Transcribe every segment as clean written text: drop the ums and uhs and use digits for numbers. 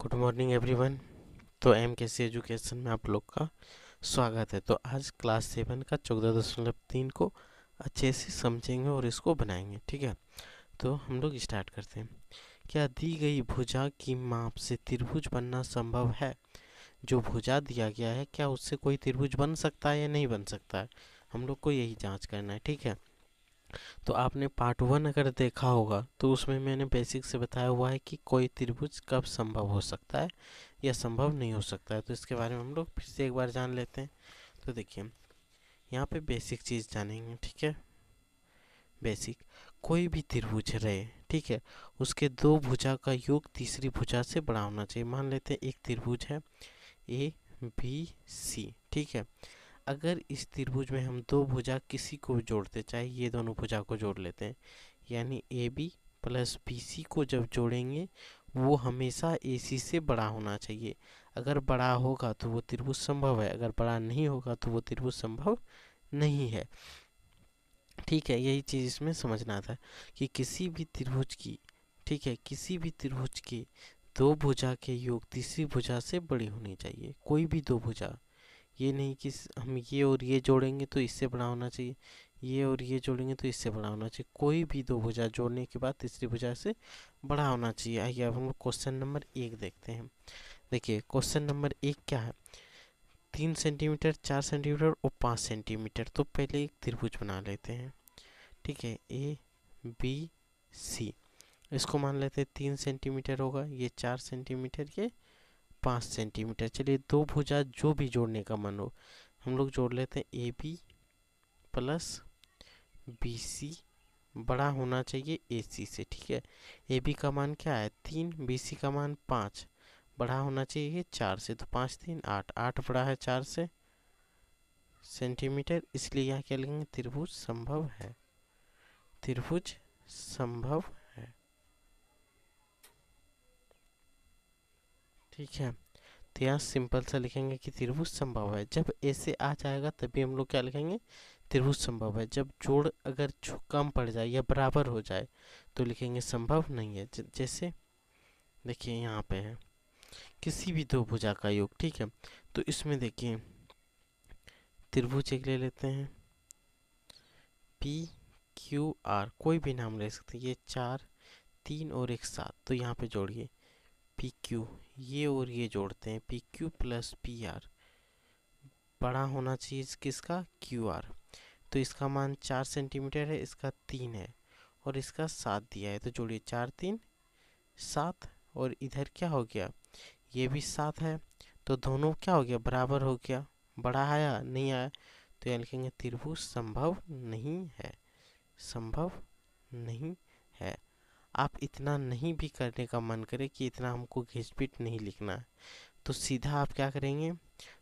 Good morning everyone. तो MKC education में आप लोग का स्वागत है। तो आज क्लास 7 का 14.3 को अच्छे से समझेंगे और इसको बनाएंगे। ठीक है, तो हम लोग स्टार्ट करते हैं। क्या दी गई भुजा की माप से त्रिभुज बनना संभव है? जो भुजा दिया गया है क्या उससे कोई त्रिभुज बन सकता है या नहीं बन सकता है, हम लोग को यही जांच करना है। ठीक है, तो आपने पार्ट 1 अगर देखा होगा तो उसमें मैंने बेसिक से बताया हुआ है कि कोई त्रिभुज कब संभव हो सकता है या संभव नहीं हो सकता है। तो इसके बारे में हम लोग फिर से एक बार जान लेते हैं। तो देखिए, यहाँ पे बेसिक चीज़ जानेंगे। ठीक है, बेसिक कोई भी त्रिभुज रहे, ठीक है, उसके दो भुजा का योग तीसरी भुजा से बड़ा होना चाहिए। मान लेते हैं एक त्रिभुज है ए बी सी। ठीक है, अगर इस त्रिभुज में हम दो भुजा किसी को जोड़ते, चाहे ये दोनों भुजा को जोड़ लेते हैं, यानी A B plus B C को जब जोड़ेंगे वो हमेशा ए सी से बड़ा होना चाहिए। अगर बड़ा होगा तो वो त्रिभुज संभव है, अगर बड़ा नहीं होगा तो वो त्रिभुज संभव नहीं है। ठीक है, यही चीज़ इसमें समझना था कि किसी भी त्रिभुज की, ठीक है, किसी भी त्रिभुज के दो भुजा के योग तीसरी भुजा से बड़ी होनी चाहिए। कोई भी दो भुजा, ये नहीं कि हम ये और ये जोड़ेंगे तो इससे बड़ा होना चाहिए, ये और ये जोड़ेंगे तो इससे बड़ा होना चाहिए। कोई भी दो भुजा जोड़ने के बाद तीसरी भुजा से बड़ा होना चाहिए। आइए अब हम लोग क्वेश्चन नंबर 1 देखते हैं। देखिए क्वेश्चन नंबर 1 क्या है, 3 सेंटीमीटर, 4 सेंटीमीटर और 5 सेंटीमीटर। तो पहले एक त्रिभुज बना लेते हैं। ठीक है, ए बी सी, इसको मान लेते हैं 3 सेंटीमीटर होगा, ये 4 सेंटीमीटर, ये 5 सेंटीमीटर। चलिए दो भुजा जो भी जोड़ने का मन हो हम लोग जोड़ लेते हैं। A B plus B C बड़ा होना चाहिए ए सी से। ठीक है, ए बी का मान क्या है 3, बी सी का मान 5, बड़ा होना चाहिए 4 से। तो 5 3 8, 8 बड़ा है 4 से सेंटीमीटर, इसलिए यहाँ क्या लिखेंगे, त्रिभुज संभव है। त्रिभुज संभव है। ठीक है, तो यहाँ सिंपल सा लिखेंगे कि त्रिभुज संभव है। जब ऐसे आ जाएगा तभी हम लोग क्या लिखेंगे, त्रिभुज संभव है। जब जोड़ अगर कम पड़ जाए या बराबर हो जाए तो लिखेंगे संभव नहीं है। जैसे देखिए यहाँ पे है किसी भी दो भुजा का योग। ठीक है, तो इसमें देखिए त्रिभुज एक ले लेते हैं, पी क्यू आर, कोई भी नाम ले सकते हैं। ये 4 3 और एक 7, तो यहाँ पे जोड़िए पी क्यू, ये और ये जोड़ते हैं, P Q plus P R बड़ा होना चाहिए किसका, क्यू आर। तो इसका मान 4 सेंटीमीटर है, इसका 3 है और इसका 7 दिया है। तो जोड़िए 4 3 7, और इधर क्या हो गया, ये भी 7 है। तो दोनों क्या हो गया, बराबर हो गया। बड़ा आया नहीं आया, तो यहाँ लिखेंगे त्रिभुज संभव नहीं है। संभव नहीं है। आप इतना नहीं भी करने का मन करे कि इतना हमको घिसपिट नहीं लिखना है, तो सीधा आप क्या करेंगे।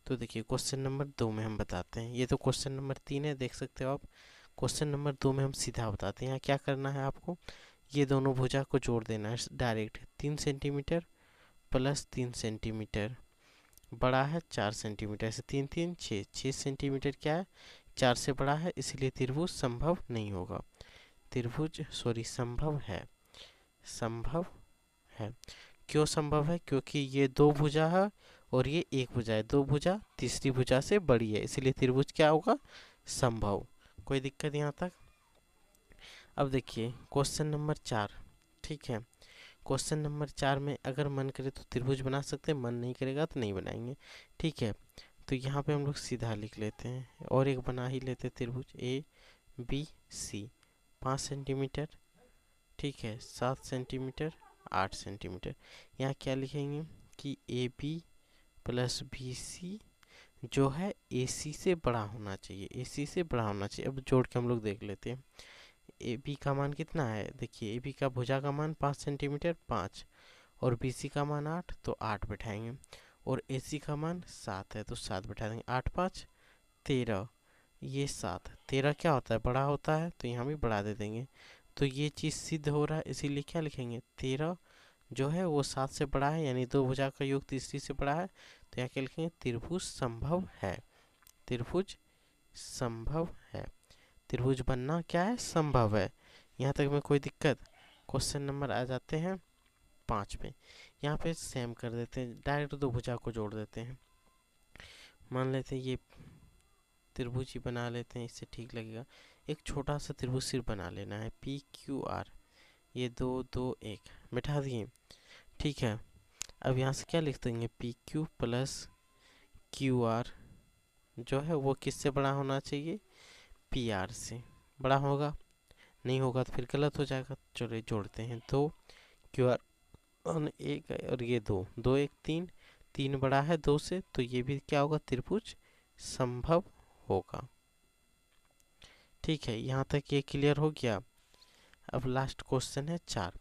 तो देखिए क्वेश्चन नंबर 2 में हम बताते हैं, ये तो क्वेश्चन नंबर 3 है, देख सकते हो आप। क्वेश्चन नंबर 2 में हम सीधा बताते हैं। यहाँ क्या करना है आपको, ये दोनों भुजा को जोड़ देना है डायरेक्ट। 3 सेंटीमीटर प्लस 3 सेंटीमीटर बड़ा है 4 सेंटीमीटर से, 3 3 6, 6 सेंटीमीटर क्या है 4 से बड़ा है, इसलिए त्रिभुज संभव नहीं होगा। त्रिभुज संभव है। संभव है। क्यों संभव है, क्योंकि ये दो भुजा है और ये एक भुजा है। दो भुजा तीसरी भुजा से बड़ी है, इसलिए त्रिभुज क्या होगा, संभव। कोई दिक्कत यहाँ तक। अब देखिए क्वेश्चन नंबर 4। ठीक है, क्वेश्चन नंबर 4 में अगर मन करे तो त्रिभुज बना सकते हैं, मन नहीं करेगा तो नहीं बनाएंगे। ठीक है, तो यहाँ पे हम लोग सीधा लिख लेते हैं और एक बना ही लेते हैं त्रिभुज ए बी सी। 5 सेंटीमीटर, ठीक है, 7 सेंटीमीटर, 8 सेंटीमीटर। यहाँ क्या लिखेंगे कि A B plus B C जो है ए सी से बड़ा होना चाहिए, ए सी से बड़ा होना चाहिए। अब जोड़ के हम लोग देख लेते हैं। ए बी का मान कितना है, देखिए ए बी का भुजा का मान 5 सेंटीमीटर 5, और बी सी का मान 8, तो 8 बैठाएंगे। और ए सी का मान 7 है तो 7 बैठा देंगे। 8 5 13, ये 7 13 क्या होता है, बड़ा होता है, तो यहाँ भी बढ़ा दे देंगे। तो ये चीज़ सिद्ध हो रहा है, इसीलिए क्या लिखेंगे 13 जो है वो 7 से बड़ा है, यानी दो भुजा का योग तीसरी से बड़ा है। तो यहाँ क्या लिखेंगे, त्रिभुज संभव है। त्रिभुज संभव है। त्रिभुज बनना क्या है, संभव है। यहाँ तक में कोई दिक्कत। क्वेश्चन नंबर आ जाते हैं 5 पे। यहाँ पे सेम कर देते हैं, डायरेक्ट दो भुजा को जोड़ देते हैं। मान लेते हैं ये त्रिभुज ही बना लेते हैं, इससे ठीक लगेगा। एक छोटा सा त्रिभुज सिर्फ बना लेना है, पी क्यू आर, ये 2 2 1 बिठा दिए। ठीक है, अब यहाँ से क्या लिख देंगे, P Q plus Q R जो है वो किससे बड़ा होना चाहिए, पी आर से। बड़ा होगा, नहीं होगा तो फिर गलत हो जाएगा। चलो जोड़ते हैं, 2 क्यू आर 1 है और ये 2 2 1 3, 3 बड़ा है 2 से, तो ये भी क्या होगा, त्रिभुज संभव होगा। ठीक है, यहाँ तक ये क्लियर हो गया। अब लास्ट क्वेश्चन है 4।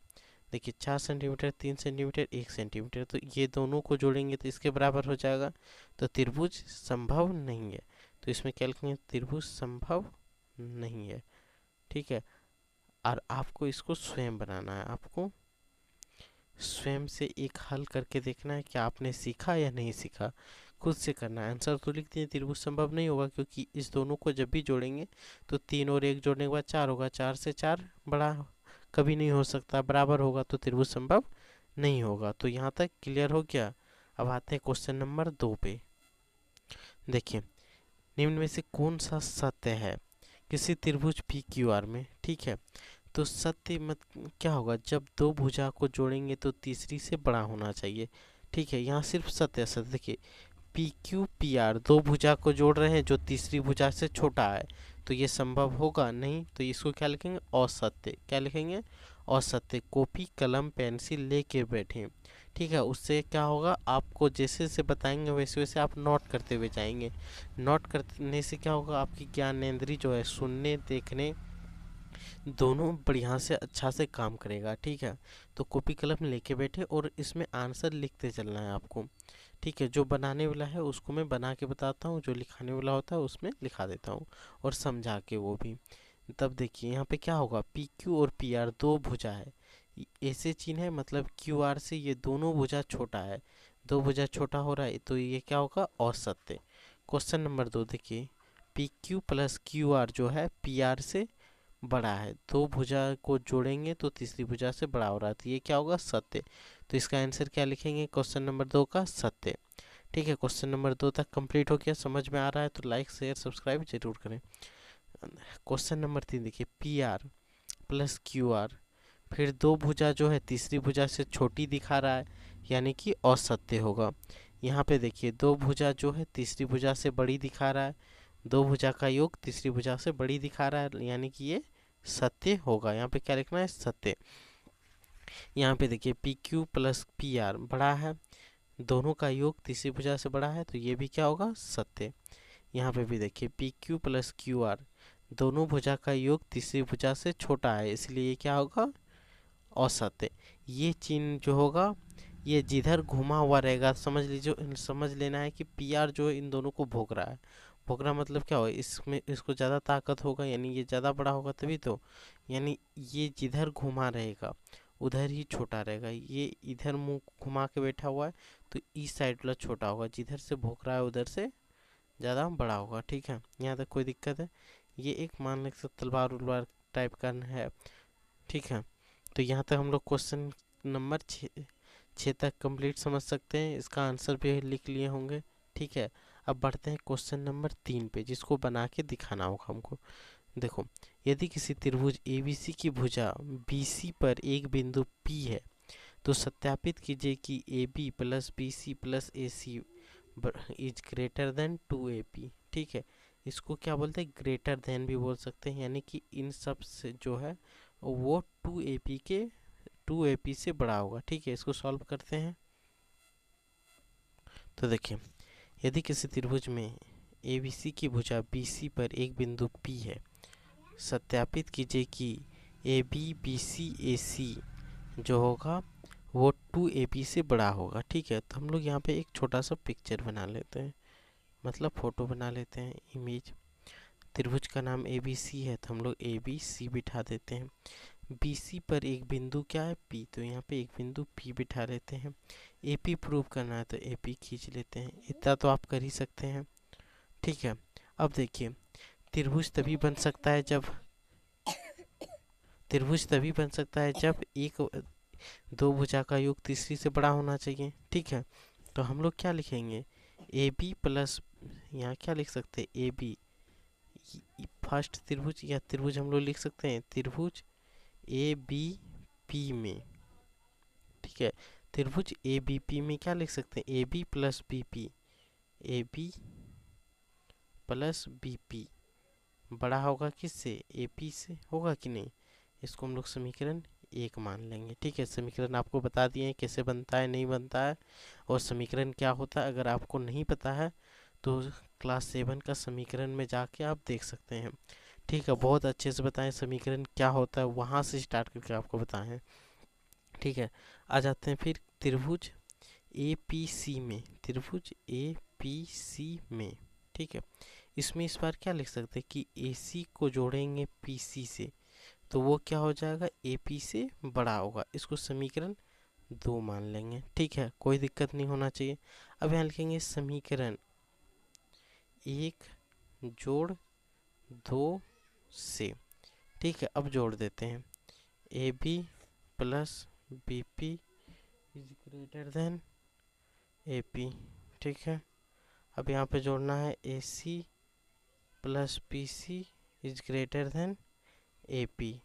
देखिए 4 सेंटीमीटर, 3 सेंटीमीटर, 1 सेंटीमीटर, तो ये दोनों को जोड़ेंगे तो इसके बराबर हो जाएगा, तो त्रिभुज संभव नहीं है। तो इसमें क्या लिखेंगे, त्रिभुज संभव नहीं है। ठीक है, और आपको इसको स्वयं बनाना है, आपको स्वयं से एक हल करके देखना है कि आपने सीखा या नहीं सीखा, खुद से करना है। आंसर तो लिख दिए, त्रिभुज संभव नहीं होगा क्योंकि इस दोनों को जब भी जोड़ेंगे तो 3 और 1 जोड़ने के बाद 4 होगा, 4 से 4 बड़ा कभी नहीं हो सकता, बराबर होगा, तो त्रिभुज संभव नहीं होगा। तो यहाँ तक क्लियर हो गया। अब आते हैं क्वेश्चन नंबर 2 पे। देखिए, निम्न में से कौन सा सत्य है किसी त्रिभुज पी क्यू आर में। ठीक है, तो सत्य मत क्या होगा, जब दो भुजा को जोड़ेंगे तो तीसरी से बड़ा होना चाहिए। ठीक है, यहाँ सिर्फ सत्य सत्य। देखिए पी क्यू पी आर दो भुजा को जोड़ रहे हैं जो तीसरी भुजा से छोटा है, तो ये संभव होगा नहीं। तो इसको क्या लिखेंगे, असत्य। क्या लिखेंगे, असत्य। कॉपी कलम पेंसिल लेके बैठे। ठीक है, उससे क्या होगा, आपको जैसे जैसे बताएंगे वैसे वैसे आप नोट करते हुए जाएंगे। नोट करने से क्या होगा, आपकी ज्ञानेंद्री जो है सुनने देखने दोनों बढ़िया से अच्छा से काम करेगा। ठीक है, तो कॉपी कलम लेके बैठे और इसमें आंसर लिखते चलना है आपको। ठीक है, जो बनाने वाला है उसको मैं बना के बताता हूँ, जो लिखाने वाला होता है उसमें लिखा देता हूँ और समझा के वो भी। तब देखिए यहाँ पे क्या होगा, पी क्यू और पी आर दो भुजा है, ऐसे चिन्ह है, मतलब क्यू आर से ये दोनों भुजा छोटा है, दो भुजा छोटा हो रहा है, तो ये क्या होगा, असत्य। क्वेश्चन नंबर 2 देखिए, P Q plus Q R जो है पी आर से बड़ा है, दो भुजा को जोड़ेंगे तो तीसरी भुजा से बड़ा हो रहा है, तो ये क्या होगा, सत्य। तो इसका आंसर क्या लिखेंगे, क्वेश्चन नंबर 2 का सत्य। ठीक है, क्वेश्चन नंबर 2 तक कंप्लीट हो गया। समझ में आ रहा है तो लाइक शेयर सब्सक्राइब जरूर करें। क्वेश्चन नंबर 3 देखिए, P R plus Q R, फिर दो भुजा जो है तीसरी भुजा से छोटी दिखा रहा है, यानी कि असत्य होगा। यहाँ पे देखिए दो भुजा जो है तीसरी भुजा से बड़ी दिखा रहा है, दो भुजा का योग तीसरी भुजा से बड़ी दिखा रहा है, यानी कि ये सत्य होगा। यहाँ पे क्या लिखना है, सत्य। यहाँ पे देखिए P Q plus P R बड़ा है, दोनों का योग तीसरी भुजा से बड़ा है, तो ये भी क्या होगा, सत्य। यहाँ पे भी देखिए P Q plus Q R दोनों भुजा का योग तीसरी भुजा से छोटा है, इसलिए ये क्या होगा, असत्य। ये चिन्ह जो होगा ये जिधर घुमा हुआ रहेगा, समझ लीजिए, समझ लेना है कि पी आर जो है इन दोनों को भोग रहा है। भोग रहा मतलब क्या होगा, इसमें इसको ज़्यादा ताकत होगा, यानी ये ज़्यादा बड़ा होगा तभी तो, यानी ये जिधर घुमा रहेगा उधर ही छोटा रहेगा। ये इधर मुंह घुमा के बैठा हुआ है तो इस साइड वाला छोटा होगा, जिधर से भोग रहा है उधर से ज़्यादा बड़ा होगा। ठीक है, यहाँ तक कोई दिक्कत है, ये एक मान लें तलवार उलवार टाइप का है। ठीक है, तो यहाँ तक हम लोग क्वेश्चन नंबर 6 तक कंप्लीट समझ सकते हैं, इसका आंसर भी लिख लिए होंगे। ठीक है, अब बढ़ते हैं क्वेश्चन नंबर 3 पे, जिसको बना के दिखाना होगा हमको। देखो, यदि किसी त्रिभुज ABC की भुजा BC पर एक बिंदु P है, तो सत्यापित कीजिए कि AB plus BC plus AC is greater then 2AP। ठीक है, इसको क्या बोलते हैं, ग्रेटर देन भी बोल सकते हैं, यानी कि इन सब से जो है वो 2AP से बड़ा होगा। ठीक है, इसको सॉल्व करते हैं। तो देखिए, यदि किसी त्रिभुज में ABC की भुजा BC पर एक बिंदु P है, सत्यापित कीजिए कि AB BC AC जो होगा वो 2AP से बड़ा होगा। ठीक है, तो हम लोग यहाँ पे एक छोटा सा पिक्चर बना लेते हैं, मतलब फोटो बना लेते हैं, इमेज। त्रिभुज का नाम ABC है तो हम लोग ABC बिठा देते हैं। BC पर एक बिंदु क्या है, P, तो यहाँ पे एक बिंदु P बिठा लेते हैं। AP प्रूव करना है तो AP खींच लेते हैं, इतना तो आप कर ही सकते हैं। ठीक है, अब देखिए, त्रिभुज तभी बन सकता है जब एक दो भुजा का योग तीसरी से बड़ा होना चाहिए। ठीक है, तो हम लोग क्या लिखेंगे, ए बी प्लस, यहाँ क्या लिख सकते हैं, ए बी फर्स्ट त्रिभुज, या त्रिभुज हम लोग लिख सकते हैं त्रिभुज ए बी पी में। ठीक है, त्रिभुज ए बी पी में क्या लिख सकते हैं, A B plus B P, A B plus B P बड़ा होगा किससे, ए पी से, होगा कि नहीं। इसको हम लोग समीकरण एक मान लेंगे। ठीक है, समीकरण आपको बता दिए हैं कैसे बनता है, नहीं बनता है, और समीकरण क्या होता है। अगर आपको नहीं पता है तो क्लास 7 का समीकरण में जाके आप देख सकते हैं। ठीक है, बहुत अच्छे से बताएं समीकरण क्या होता है, वहाँ से स्टार्ट करके आपको बताएं। ठीक है, आ जाते हैं फिर त्रिभुज ए पी सी में, त्रिभुज ए पी सी में। ठीक है, इसमें इस बार क्या लिख सकते हैं कि ए सी को जोड़ेंगे पी सी से, तो वो क्या हो जाएगा, ए पी से बड़ा होगा। इसको समीकरण 2 मान लेंगे। ठीक है, कोई दिक्कत नहीं होना चाहिए। अब यहाँ लिखेंगे समीकरण 1 जोड़ 2 से। ठीक है, अब जोड़ देते हैं, A B plus B P is greater than A P. ठीक है, अब यहाँ पे जोड़ना है A C plus P C is greater than A P.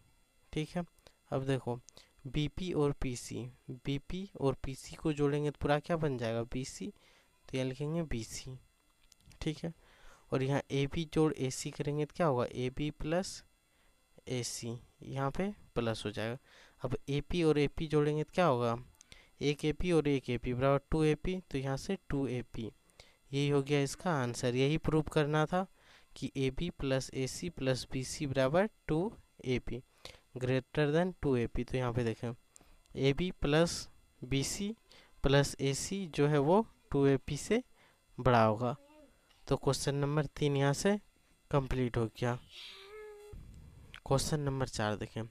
ठीक है, अब देखो बी पी और पी सी, बी पी और पी सी को जोड़ेंगे तो पूरा क्या बन जाएगा, बी सी, तो यहाँ लिखेंगे बी सी। ठीक है, और यहाँ ए बी जोड़ ए सी करेंगे तो क्या होगा, ए बी प्लस ए सी, यहाँ पे प्लस हो जाएगा। अब ए पी और ए पी जोड़ेंगे तो क्या होगा, एक ए पी और एक ए पी बराबर 2 ए पी, तो यहाँ से 2 ए पी, यही हो गया इसका आंसर। यही प्रूव करना था कि A B plus A C plus B C बराबर 2 A P greater than 2 A P. तो यहाँ पे देखें A B plus B C plus A C जो है वो 2 ए पी से बड़ा होगा। तो क्वेश्चन नंबर 3 यहाँ से कंप्लीट हो गया। क्वेश्चन नंबर 4 देखें,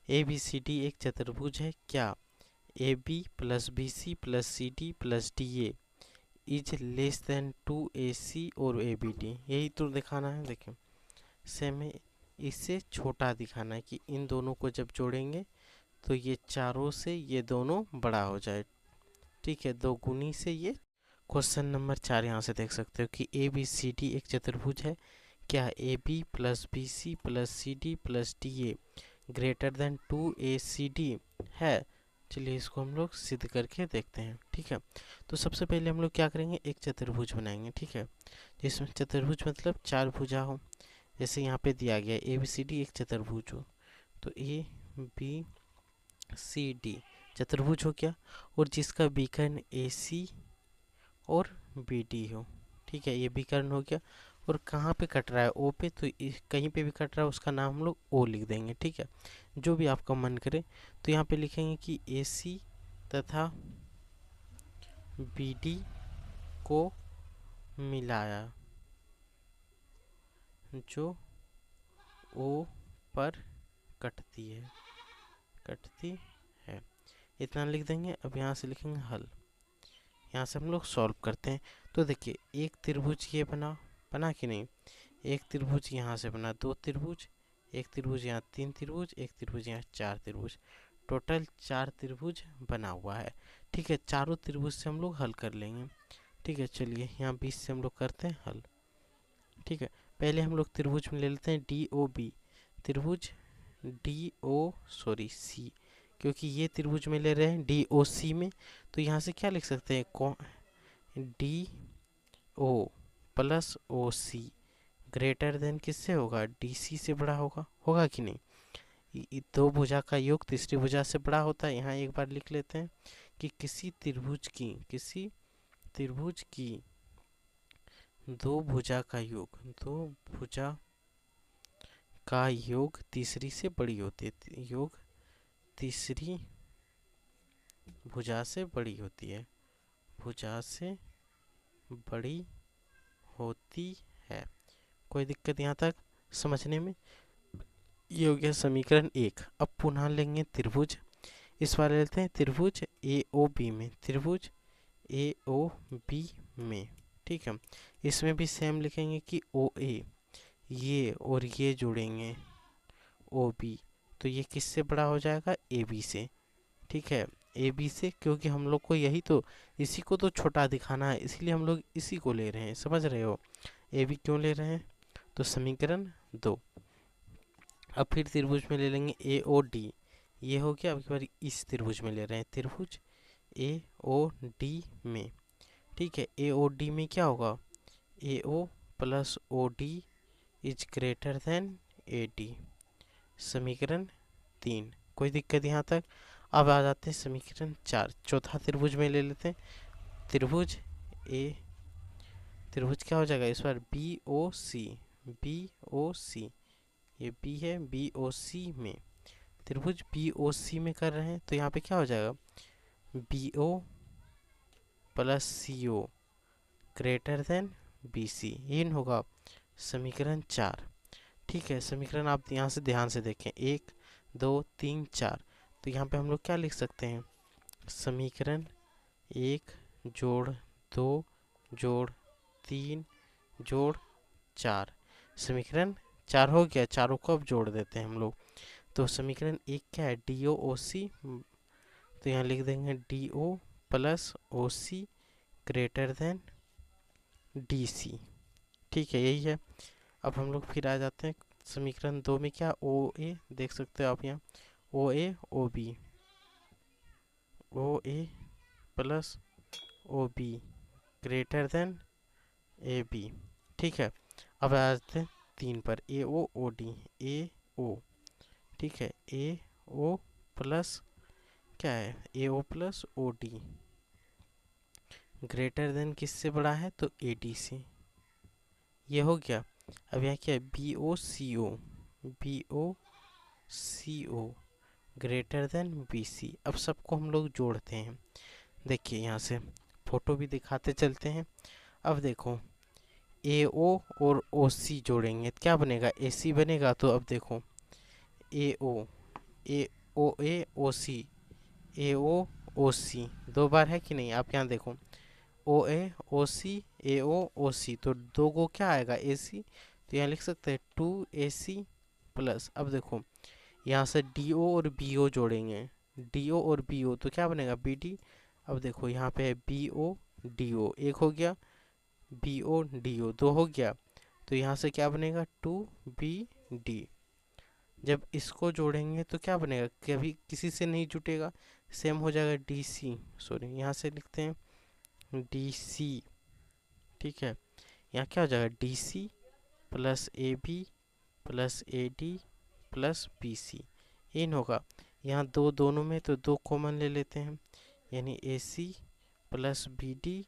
ए बी सी डी एक चतुर्भुज है, क्या A B plus B C plus C D plus D A is less than 2 A C और ए बी डी। यही तो दिखाना है। देखें सेम है, इससे छोटा दिखाना है कि इन दोनों को जब जोड़ेंगे तो ये चारों से ये दोनों बड़ा हो जाए। ठीक है, 2 गुनी से ये। क्वेश्चन नंबर 4 यहाँ से देख सकते हो कि ए बी सी डी एक चतुर्भुज है, क्या A B plus B C plus C D plus D A greater than 2 A C D है। चलिए इसको हम लोग सिद्ध करके देखते हैं। ठीक है, तो सबसे पहले हम लोग क्या करेंगे, एक चतुर्भुज बनाएंगे। ठीक है, जिसमें चतुर्भुज मतलब 4 भुजा हो, जैसे यहाँ पे दिया गया ए बी सी डी एक चतुर्भुज हो, तो ए बी सी डी चतुर्भुज हो गया, और जिसका विकर्ण ए सी और बी डी हो। ठीक है, ये विकर्ण हो गया, और कहाँ पे कट रहा है, ओ पे, तो कहीं पे भी कट रहा है उसका नाम हम लोग ओ लिख देंगे। ठीक है, जो भी आपका मन करे। तो यहाँ पे लिखेंगे कि ए सी तथा बी डी को मिलाया जो ओ पर कटती है, इतना लिख देंगे। अब यहाँ से लिखेंगे हल, यहाँ से हम लोग सॉल्व करते हैं। तो देखिए एक त्रिभुज ये बना कि नहीं, एक त्रिभुज यहाँ से बना, 2 त्रिभुज, एक त्रिभुज यहाँ, 3 त्रिभुज, एक त्रिभुज यहाँ, 4 त्रिभुज, टोटल 4 त्रिभुज बना हुआ है। ठीक है, चारों त्रिभुज से हम लोग हल कर लेंगे। ठीक है, चलिए यहाँ 20 से हम लोग करते हैं हल। ठीक है, पहले हम लोग त्रिभुज में ले लेते हैं डी ओ बी, त्रिभुज डी ओ सी, क्योंकि ये त्रिभुज में ले रहे हैं डी ओ सी में, तो यहाँ से क्या लिख सकते हैं, डी ओ प्लस ओ सी ग्रेटर देन किससे होगा, डी सी से बड़ा होगा कि नहीं। दो भुजा का योग तीसरी भुजा से बड़ा होता है। यहाँ एक बार लिख लेते हैं कि किसी त्रिभुज की दो भुजा का योग तीसरी से बड़ी होती है, योग तीसरी भुजा से बड़ी होती है, कोई दिक्कत यहाँ तक समझने में। ये हो गया समीकरण 1। अब पुनः लेंगे त्रिभुज, इस बार लेते हैं त्रिभुज ए ओ बी में, त्रिभुज ए ओ बी में। ठीक है, इसमें भी सेम लिखेंगे कि ओ ए ये और ये जुड़ेंगे ओ बी, तो ये किससे बड़ा हो जाएगा, ए बी से। ठीक है, ए बी से, क्योंकि हम लोग को यही तो, इसी को तो छोटा दिखाना है, इसलिए हम लोग इसी को ले रहे हैं, समझ रहे हो। ए बी क्यों ले रहे हैं, तो समीकरण 2। अब फिर त्रिभुज में ले लेंगे ए ओ डी, ये हो गया। अब की बार इस त्रिभुज में ले रहे हैं, त्रिभुज ए ओ डी में। ठीक है, ए ओ डी में क्या होगा, A O plus O D is greater than A D, समीकरण 3। कोई दिक्कत यहाँ तक। अब आ जाते हैं समीकरण 4, चौथा त्रिभुज में ले लेते हैं। त्रिभुज ए, त्रिभुज क्या हो जाएगा इस बार, बी ओ सी, बी ओ सी, ये बी है, बी ओ सी में, त्रिभुज बी ओ सी में कर रहे हैं, तो यहाँ पे क्या हो जाएगा, बी ओ प्लस सी ओ ग्रेटर देन बी सी, ये होगा समीकरण 4। ठीक है, समीकरण आप यहाँ से ध्यान से देखें, 1 2 3 4, तो यहाँ पे हम लोग क्या लिख सकते हैं, समीकरण 1 जोड़ 2 जोड़ 3 जोड़ 4, समीकरण 4 हो गया। चारों को अब जोड़ देते हैं हम लोग, तो समीकरण 1 क्या है, डी ओ ओ सी, तो यहाँ लिख देंगे डी ओ प्लस ओ सी ग्रेटर देन डी सी। ठीक है, यही है। अब हम लोग फिर आ जाते हैं समीकरण 2 में, क्या, ओ ए, देख सकते हो आप यहाँ, O A O B, O A plus O B greater than A B. ठीक है, अब आ जाते हैं 3 पर, ए ओ ओ डी, ए ओ, ठीक है, ए ओ प्लस क्या है, A O plus O D greater than किससे बड़ा है, तो ए डी से, ये हो गया। अब यहाँ क्या है, बी ओ सी ओ, बी ओ सी ओ ग्रेटर देन बी सी। अब सबको हम लोग जोड़ते हैं, देखिए यहाँ से फोटो भी दिखाते चलते हैं। अब देखो, ए ओ और ओ सी जोड़ेंगे तो क्या बनेगा, ए सी बनेगा। तो अब देखो, ए ओ, ए ओ ए ओ सी, ए ओ ओ सी, 2 बार है कि नहीं, आप यहाँ देखो, ओ ए ओ सी, ए ओ ओ सी, तो 2 को क्या आएगा, ए सी, तो यहाँ लिख सकते हैं 2 ए सी प्लस, अब देखो यहाँ से डी ओ और बी ओ जोड़ेंगे, डी ओ और बी ओ, तो क्या बनेगा, बी डी। अब देखो यहाँ पे है बी ओ डी ओ, 1 हो गया, बी ओ डी ओ 2 हो गया, तो यहाँ से क्या बनेगा, 2 बी डी। जब इसको जोड़ेंगे तो क्या बनेगा, कभी किसी से नहीं जुटेगा, सेम हो जाएगा डी सी, सॉरी यहाँ से लिखते हैं डी सी। ठीक है, यहाँ क्या हो जाएगा, D C plus A B plus A D plus B C, इन होगा। यहाँ दो दोनों में तो 2 कॉमन ले लेते हैं, यानी A C plus B D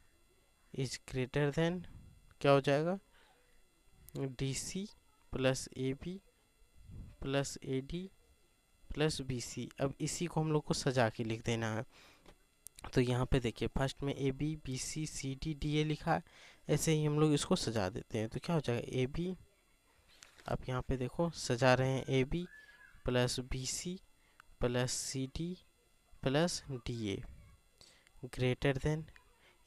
is greater than, क्या हो जाएगा, D C plus A B plus A D plus B C. अब इसी को हम लोग को सजा के लिख देना है। तो यहाँ पे देखिए, फर्स्ट में A B B C C D D A लिखा है, ऐसे ही हम लोग इसको सजा देते हैं। तो क्या हो जाएगा, ए बी, आप यहाँ पे देखो सजा रहे हैं, A B plus B C plus C D plus D A greater than,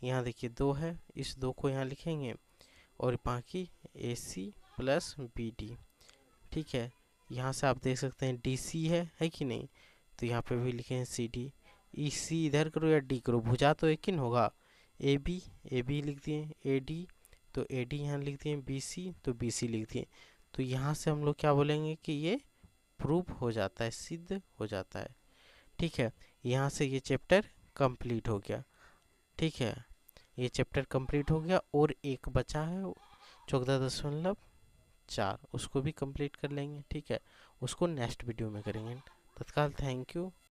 यहाँ देखिए 2 है, इस 2 को यहाँ लिखेंगे, और बाकी ए सी प्लस बी डी। ठीक है, यहाँ से आप देख सकते हैं डी सी है कि नहीं, तो यहाँ पे भी लिखें सी डी। ई सी इधर करो या डी करो, भुजा तो एक ही होगा, ए बी लिख दिए, ए डी तो ए डी यहाँ लिख दिए, बी सी तो बी सी लिख दिए। तो यहाँ से हम लोग क्या बोलेंगे कि ये प्रूफ हो जाता है, सिद्ध हो जाता है। ठीक है, यहाँ से ये चैप्टर कंप्लीट हो गया। ठीक है, ये चैप्टर कंप्लीट हो गया, और एक बचा है 14.4, उसको भी कंप्लीट कर लेंगे। ठीक है, उसको नेक्स्ट वीडियो में करेंगे। तत्काल थैंक यू।